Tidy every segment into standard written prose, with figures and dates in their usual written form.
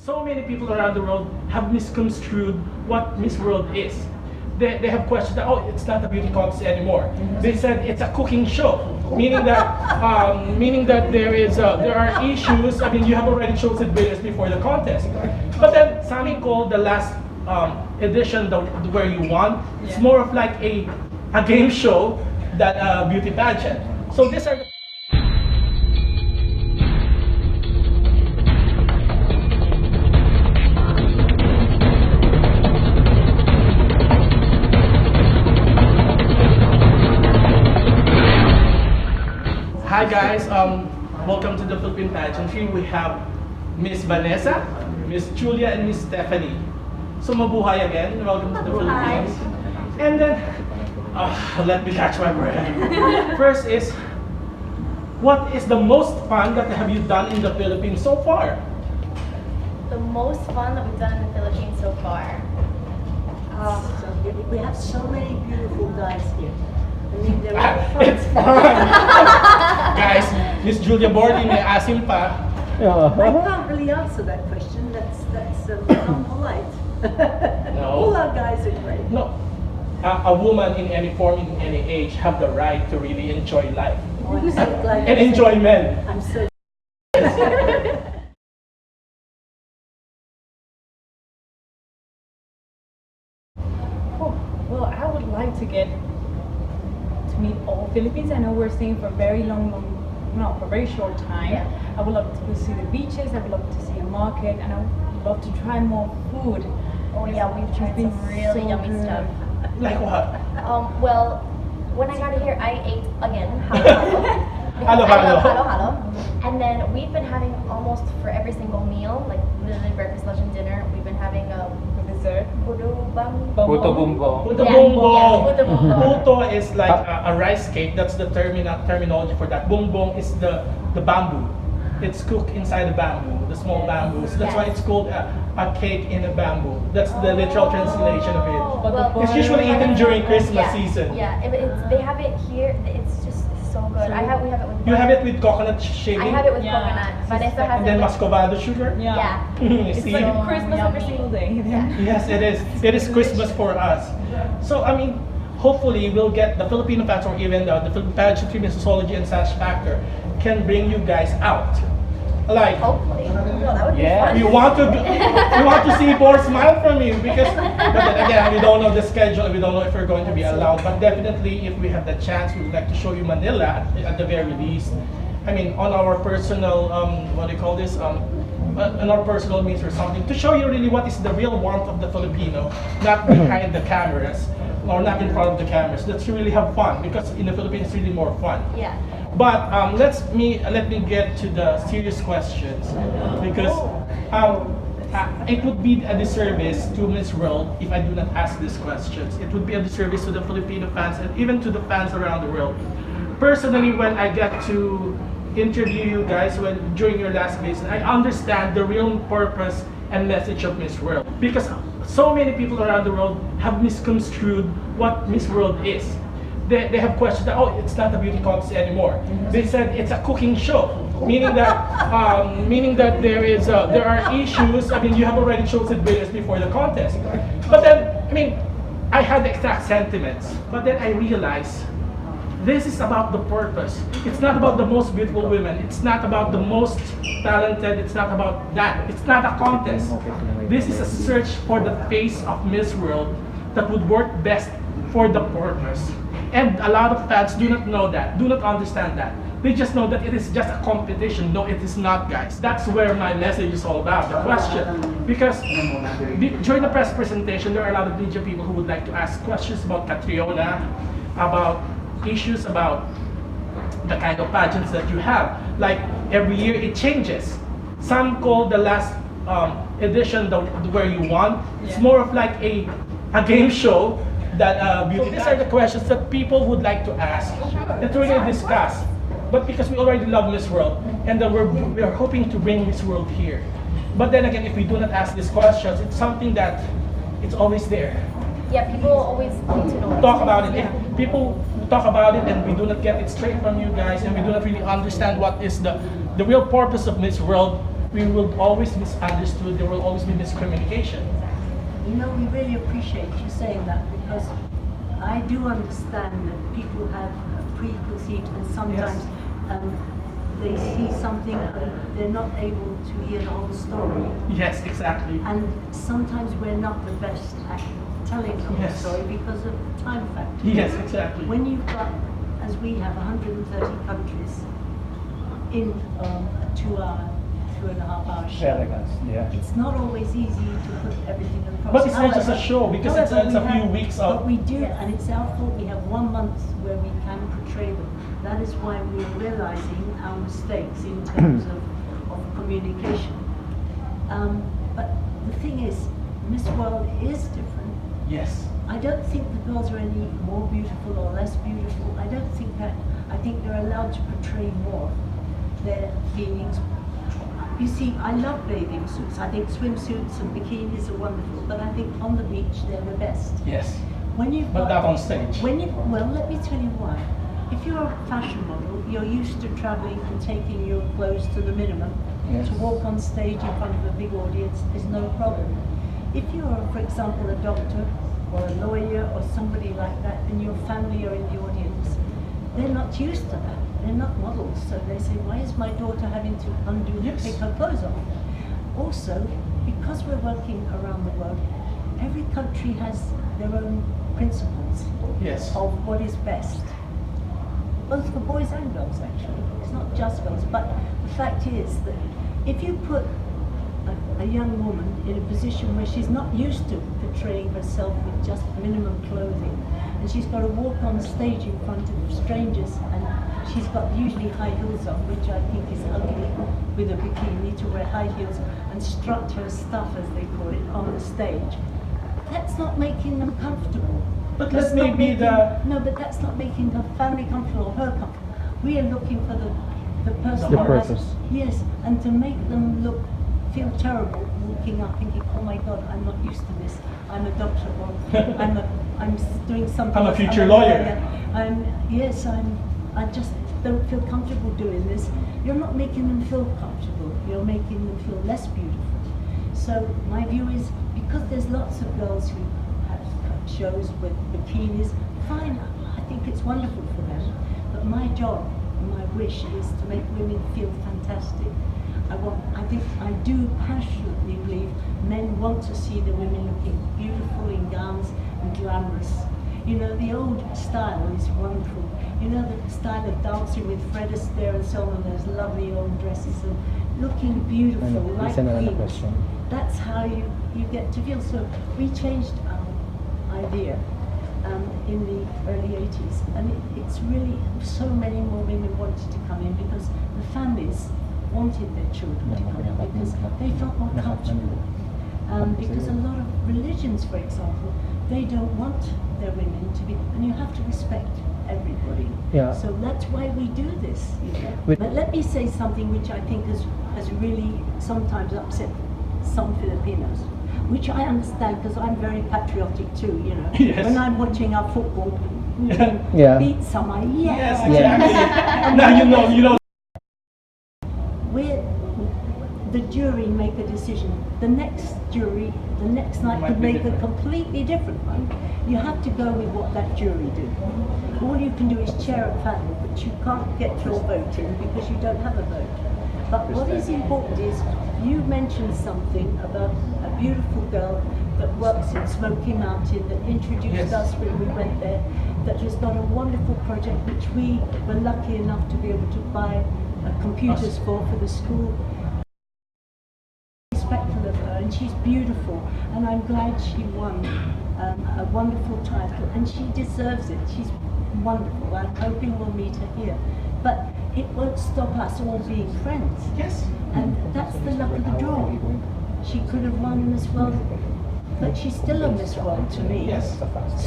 so many people around the world have misconstrued what Miss World is. They have questioned that, oh, it's not a beauty contest anymore. They said it's a cooking show, meaning that there are issues. I mean, you have already chosen winners before the contest, but then something called the last edition, where you won, it's more of like a game show than a beauty pageant. So these are the Hi guys, welcome to the Philippine pageantry. We have Miss Vanessa, Miss Julia, and Miss Stephanie. So mabuhay again, welcome to the Philippines. And then, let me catch my breath. First is, what is the most fun that have you done in the Philippines so far? The most fun that we've done in the Philippines so far. We have so many beautiful guys here. I mean, they're all fun. It's fun! Guys, Miss Julia Morley, may asim pa. I can't really answer that question. That's not polite. No. All our guys are great. No, a woman in any form, in any age, have the right to really enjoy life. Oh, I'm so glad. And enjoy men. I'm so. Well, I would like to get to meet all Philippines. I know we're staying for a very for a very short time. Yeah. I would love to see the beaches. I would love to see a market, and I would love to try more food. Oh yeah, we've tried been some really so yummy good. stuff. Like what? Well, when I got here, I ate again halo Halo, because I halo. love halo. And then we've been having almost for every single meal, like literally breakfast, lunch, and dinner. We've been having For dessert, puto bang. Puto bumbo. Puto Yeah, bumbong. yeah, puto bumbong. Puto is like a rice cake. That's the terminology for that. Bumbong is the bamboo. It's cooked inside the bamboo, the small bamboos. That's why it's called a cake in a bamboo. That's the literal translation of it. Well, It's usually eaten during Christmas yeah, season. Yeah, they have it here. It's just so good. We have it with. You have it with coconut shaving? I have it with Yeah. coconut. Vanessa has And then it with. muscovado sugar? Yeah. It's See? like So Christmas every yummy. single day. Yes, it is. It is Christmas for us. So, I mean, hopefully we'll get the Filipino Fans, or even the Philippine Pageantry, Missology, and Sash Factor can bring you guys out. Like, Hopefully. Well, that would Yeah. be we fun. want to see more smile from you, because, but then again, we don't know the schedule, we don't know if we're going to be allowed, but definitely if we have the chance, we would like to show you Manila at the very least. I mean, on our personal, what do you call this? On our personal means or something, to show you really what is the real warmth of the Filipino, not behind the cameras, or not in front of the cameras. Let's really have fun, because in the Philippines, it's really more fun. Yeah. But let me get to the serious questions, because it would be a disservice to Miss World if I do not ask these questions. It would be a disservice to the Filipino fans and even to the fans around the world. Personally, when I get to interview you guys during your last season, I understand the real purpose and message of Miss World, because so many people around the world have misconstrued what Miss World is. They have questioned that, oh, it's not a beauty contest anymore. They said it's a cooking show, meaning that there are issues. I mean, you have already chosen winners before the contest. But then, I mean, I had the exact sentiments. But then I realized this is about the purpose. It's not about the most beautiful women. It's not about the most talented. It's not about that. It's not a contest. This is a search for the face of Miss World that would work best for the purpose. And a lot of fans do not know that, do not understand that. They just know that it is just a competition. No, it is not, guys. That's where my message is all about, the question. Because during the press presentation, there are a lot of media people who would like to ask questions about Catriona, about issues about the kind of pageants that you have. Like, every year it changes. Some call the last edition where you won. It's more of like a game show that beauty. So these are the questions that people would like to ask, that we're going to discuss. But because we already love Miss World, and that we are hoping to bring Miss World here. But then again, if we do not ask these questions, it's something that it's always there. Yeah, people always need to know. Talk about it. If people talk about it and we do not get it straight from you guys, and we do not really understand what is the real purpose of Miss World, we will always be misunderstood, there will always be miscommunication. You know, we really appreciate you saying that, because I do understand that people have preconceived, and sometimes they see something and they're not able to hear the whole story. Yes, exactly. And sometimes we're not the best at telling the whole Yes. story because of time factor. Yes, exactly. When you've got, as we have, 130 countries in a 2.5 hour show, Yeah. it's not always easy to put everything across. But it's not just a However- show, because it's however, a we few have- weeks of. But we do, and it's our fault. We have 1 month where we can portray them. That is why we're realizing our mistakes in terms of communication. But the thing is, Miss World is different. Yes. I don't think the girls are any more beautiful or less beautiful. I don't think that. I think they're allowed to portray more their feelings. You see, I love bathing suits. I think swimsuits and bikinis are wonderful, but I think on the beach they're the best. Yes. When you've But got, not on stage. well, let me tell you why. If you're a fashion model, you're used to traveling and taking your clothes to the minimum. Yes. To walk on stage in front of a big audience is no problem. If you're, for example, a doctor or a lawyer or somebody like that, and your family are in the audience, they're not used to that. They're not models, so they say, why is my daughter having to Yes. take her clothes off? Also, because we're working around the world, every country has their own principles Yes. of what is best. Both for boys and girls, actually. It's not just girls, but the fact is that if you put a young woman in a position where she's not used to portraying herself with just minimum clothing, and she's got to walk on stage in front of strangers, and she's got usually high heels on, which I think is ugly with a bikini, to wear high heels and strut her stuff, as they call it, on the stage. That's not making them comfortable. But That's let me not be making- the. No, but that's not making the family comfortable or her comfortable. We are looking for the person The who has- purpose. Yes, and to make them feel terrible walking up thinking, oh my God, I'm not used to this. I'm a doctor, or I'm doing something. I'm a else. future lawyer. I just don't feel comfortable doing this. You're not making them feel comfortable. You're making them feel less beautiful. So my view is, because there's lots of girls who have shows with bikinis, fine, I think it's wonderful for them. But my job, my wish is to make women feel fantastic. I do passionately believe men want to see the women looking beautiful in gowns and glamorous. You know, the old style is wonderful. You know, the style of dancing with Fred Astaire and so on, those lovely old dresses and looking beautiful, And like is another queens. question. That's how you get to feel. So we changed our idea in the early 80s, and it's really, so many more women wanted to come in because the families wanted their children to come in because they felt more comfortable. Because a lot of religions, for example, they don't want their women to be, and you have to respect everybody. Yeah. So that's why we do this. You know? With- But let me say something which I think has really sometimes upset some Filipinos, which I understand because I'm very patriotic too. You know, Yes. when I'm watching our football Yeah. beat someone, Yes, yeah. exactly. Now you know. We're, the jury make a decision. The next jury, the next night Might could be make a different. completely different one. You have to go with what that jury do. All you can do is chair a panel, but you can't get your vote in because you don't have a vote. But what is important is, you mentioned something about a beautiful girl that works in Smoky Mountain that introduced Yes. us when we went there, that has got a wonderful project which we were lucky enough to be able to buy computers for the school. Respectful of her, and she's beautiful, and I'm glad she won a wonderful title, and she deserves it. She's wonderful. I'm hoping we'll meet her here, but it won't stop us all being friends. Yes. And that's the luck of the draw. She could have won Miss World, but she's still a Miss World to me. Yes.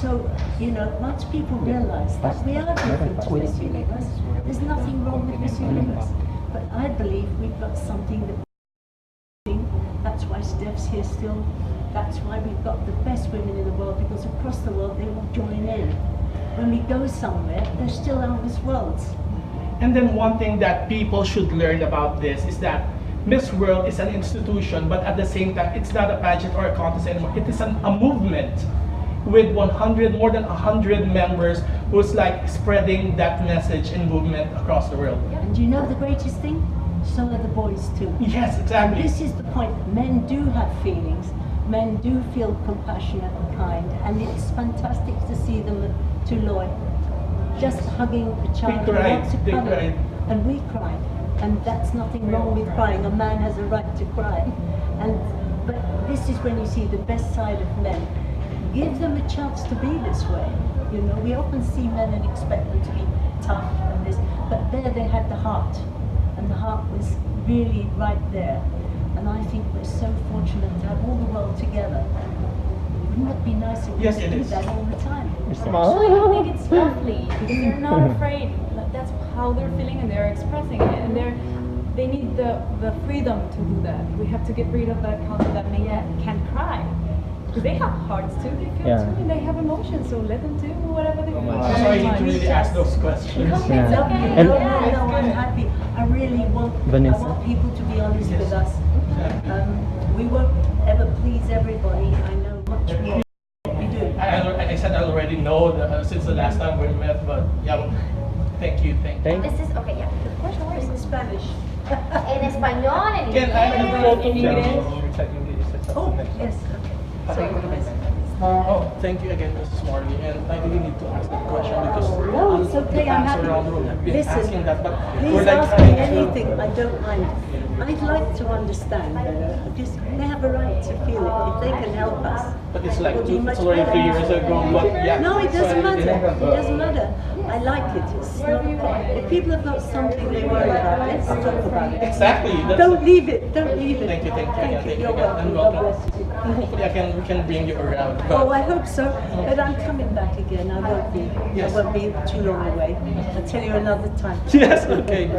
So, you know, once people realize that we are different to Miss Universe, there's nothing wrong with Miss Universe. But I believe we've got something that, that's why Steph's here still. That's why we've got the best women in the world, because across the world they will join in. When we go somewhere, they're still our Miss Worlds. And then one thing that people should learn about this is that Miss World is an institution, but at the same time, it's not a pageant or a contest anymore. It is a movement with more than 100 members who's like spreading that message and movement across the world. And you know the greatest thing? So are the boys too. Yes, exactly. This is the point. Men do have feelings. Men do feel compassionate and kind, and it's fantastic to see them to Lloyd just hugging a child who cried, wants to they cuddle, cried. and we cried, and that's nothing wrong with crying. A man has a right to cry, but this is when you see the best side of men. Give them a chance to be this way. You know, we often see men and expect them to be tough and this, but there they had the heart, and the heart was really right there. And I think we're so fortunate to have all the world together. Wouldn't it be nice if we Yes, could it do is. that all the time? Actually, I think it's lovely because they're not afraid. Like, that's how they're feeling and they're expressing it, and they need the freedom to do that. We have to get rid of that concept that men can't cry. Because they have hearts too, they feel Yeah. too, and they have emotions, so let them do whatever they want. I'm sorry to really ask those questions. It's Yeah. okay. And- No, I'm happy. I really want, Vanessa. I want people to be honest Yes. with us. We won't ever please everybody. I know much more. We do. I said I already know since the last time we met, but yeah, thank you. This is, okay, yeah. Of course, in Spanish. En español, en Can I have a inglés. photo? Oh, yes. Okay. Sorry. Oh, thank you again, Mrs. Morley. And I really need to ask that question because No, it's the okay. I'm fans happy. around the world have been asking Listen, that, but please we're like ask me trying to. anything. I don't mind. I'd like to understand better. Just they have a right to feel it. If they can help us. But it's like it would be it's much already better. 3 years ago. But yeah. No, it doesn't So matter. It doesn't matter. I like it. It's not, if people have got something they worry about, let's talk about it. Exactly. That's Don't leave it. Don't leave it. Thank you again. Thank you You're again. welcome. And God welcome. bless you. Hopefully we can bring you around. Oh, I hope so. But I'm coming back again. I won't be. Yes. I won't be too long away. I'll tell you another time. Yes. Okay.